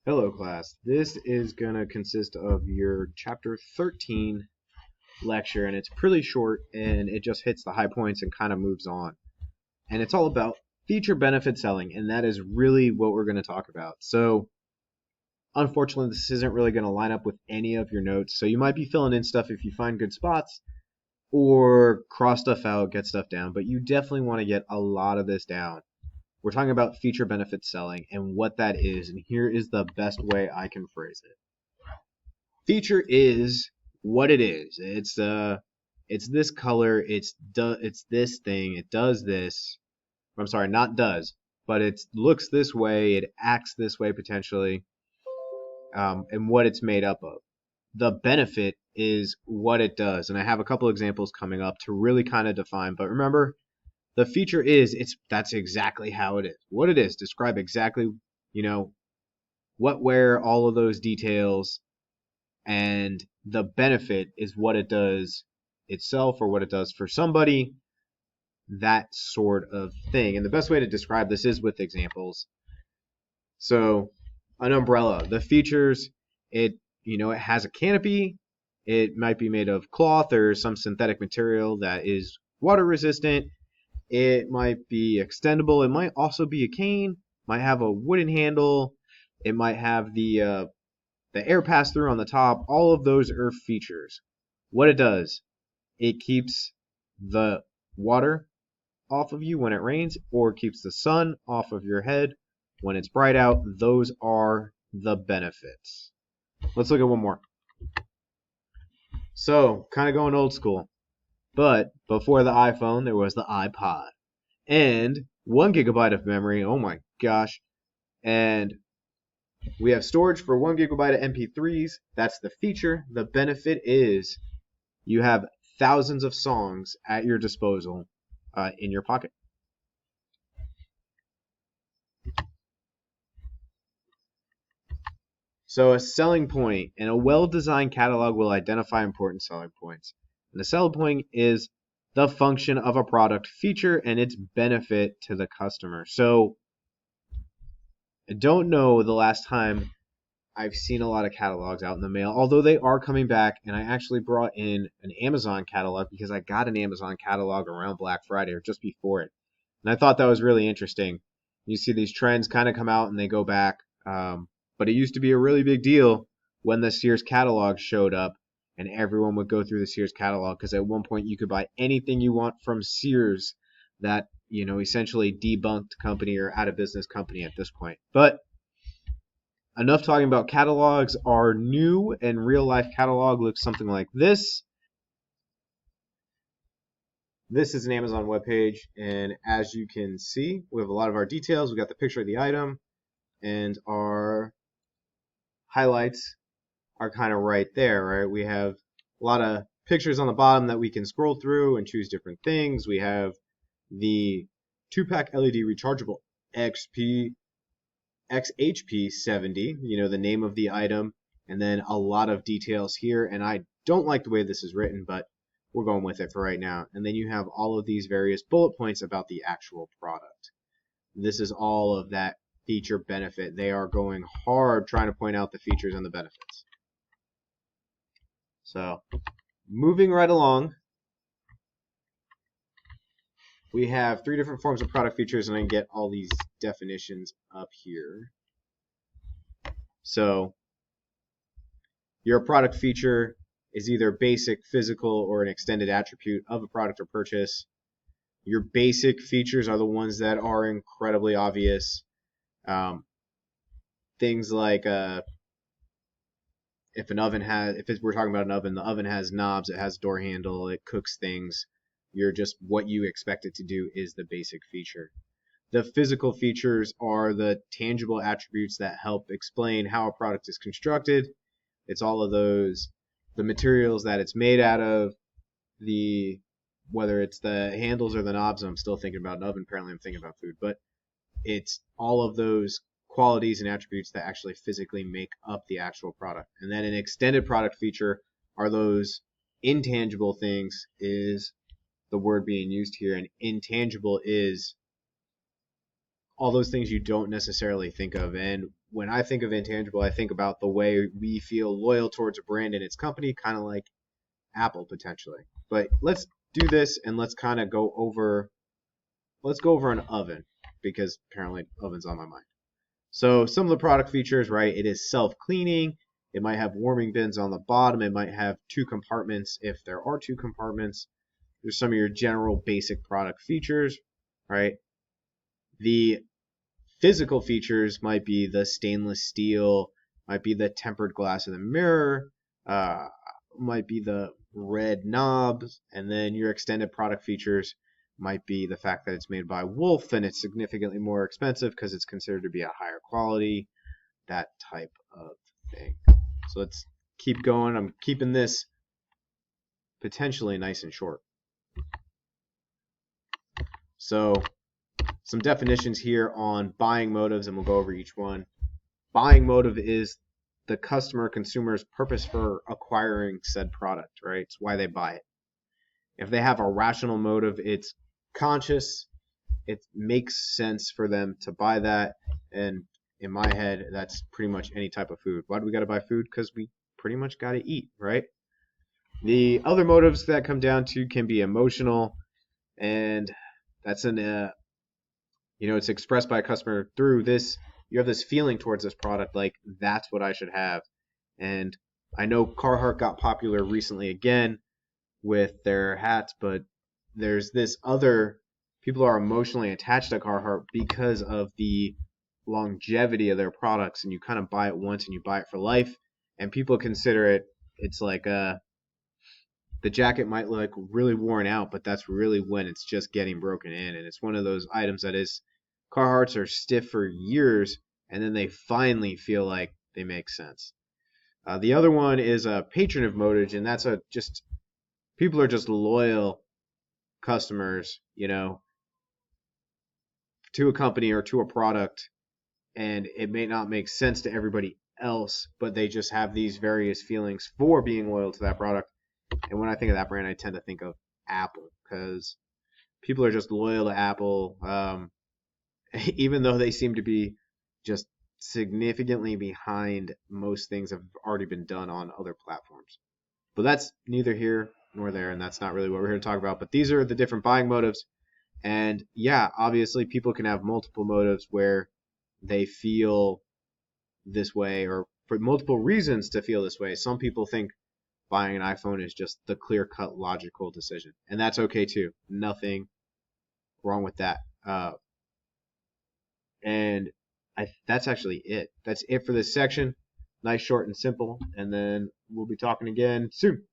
Hello, class. This is going to consist of your chapter 13 lecture, and it's pretty short and it just hits the high points and kind of moves on. And it's all about feature benefit selling, and that is really what we're going to talk about. So, unfortunately, this isn't really going to line up with any of your notes, so you might be filling in stuff if you find good spots or cross stuff out, get stuff down, but you definitely want to get a lot of this down. We're talking about feature benefit selling and what that is, and here is the best way I can phrase it. Feature is what it is. It's this color. It's this thing. It does this. I'm sorry, not does, but it looks this way. It acts this way potentially, and what it's made up of. The benefit is what it does, and I have a couple examples coming up to really kind of define. But remember, the feature is that's exactly how it is. What it is. Describe exactly, you know, what, where, all of those details, and the benefit is what it does itself or what it does for somebody, that sort of thing. And the best way to describe this is with examples. So, an umbrella, the features, it has a canopy. It might be made of cloth or some synthetic material that is water resistant. It might be extendable. It might also be a cane. Might have a wooden handle. It might have the air pass through on the top. All of those are features. What it does, it keeps the water off of you when it rains, or keeps the sun off of your head when it's bright out. Those are the benefits. Let's look at one more. So, kind of going old school. But before the iPhone, there was the iPod. And 1 GB of memory, oh my gosh. And we have storage for 1 GB of MP3s. That's the feature. The benefit is you have thousands of songs at your disposal in your pocket. So a selling point and a well-designed catalog will identify important selling points. And the selling point is the function of a product feature and its benefit to the customer. So I don't know the last time I've seen a lot of catalogs out in the mail, although they are coming back, and I actually brought in an Amazon catalog because I got an Amazon catalog around Black Friday or just before it. And I thought that was really interesting. You see these trends kind of come out and they go back. But it used to be a really big deal when the Sears catalog showed up and everyone would go through the Sears catalog because at one point you could buy anything you want from Sears, that, essentially debunked company or out of business company at this point. But enough talking about catalogs. Our new and real life catalog looks something like this. This is an Amazon webpage, and as you can see, we have a lot of our details. We got the picture of the item, and our highlights are kind of right there, right? We have a lot of pictures on the bottom that we can scroll through and choose different things. We have the 2-pack LED rechargeable XHP 70, the name of the item, and then a lot of details here. And I don't like the way this is written, but we're going with it for right now. And then you have all of these various bullet points about the actual product. This is all of that feature benefit. They are going hard trying to point out the features and the benefits. So, moving right along, we have 3 different forms of product features, and I can get all these definitions up here. So, your product feature is either basic, physical, or an extended attribute of a product or purchase. Your basic features are the ones that are incredibly obvious. Things like if we're talking about an oven, the oven has knobs, it has a door handle, it cooks things. What you expect it to do is the basic feature. The physical features are the tangible attributes that help explain how a product is constructed. It's all of those, the materials that it's made out of, whether it's the handles or the knobs. I'm still thinking about an oven. Apparently I'm thinking about food, but it's all of those qualities and attributes that actually physically make up the actual product. And then an extended product feature are those intangible things, is the word being used here. And intangible is all those things you don't necessarily think of. And when I think of intangible, I think about the way we feel loyal towards a brand and its company, kind of like Apple potentially. But let's do this and let's kind of go over. Let's go over an oven because apparently oven's on my mind. So some of the product features, right? It is self-cleaning. It might have warming bins on the bottom. It might have 2 compartments if there are 2 compartments. There's some of your general basic product features, right? The physical features might be the stainless steel, might be the tempered glass of the mirror, might be the red knobs, and then your extended product features might be the fact that it's made by Wolf and it's significantly more expensive because it's considered to be a higher quality, that type of thing. So let's keep going. I'm keeping this potentially nice and short. So some definitions here on buying motives, and we'll go over each one. Buying motive is the customer consumer's purpose for acquiring said product, right? It's why they buy it. If they have a rational motive, it's conscious. It makes sense for them to buy that. And in my head, that's pretty much any type of food. Why do we got to buy food? Because we pretty much got to eat, right? The other motives that come down to can be emotional, and that's it's expressed by a customer through this. You have this feeling towards this product, like that's what I should have. And I know Carhartt got popular recently again with their hats, but there's this other people are emotionally attached to Carhartt because of the longevity of their products, and you kind of buy it once and you buy it for life. And people consider it's like the jacket might look really worn out, but that's really when it's just getting broken in. And it's one of those items that is Carhartts are stiff for years, and then they finally feel like they make sense. The other one is a patron of motive, and that's just people are just loyal customers, to a company or to a product, and it may not make sense to everybody else, but they just have these various feelings for being loyal to that product. And when I think of that brand, I tend to think of Apple because people are just loyal to Apple, even though they seem to be just significantly behind most things that have already been done on other platforms. But that's neither here nor there, and that's not really what we're here to talk about. But these are the different buying motives. And yeah, obviously people can have multiple motives where they feel this way or for multiple reasons to feel this way. Some people think buying an iPhone is just the clear-cut logical decision, and that's okay too. Nothing wrong with that. And that's actually it. That's it for this section. Nice, short, and simple. And then we'll be talking again soon.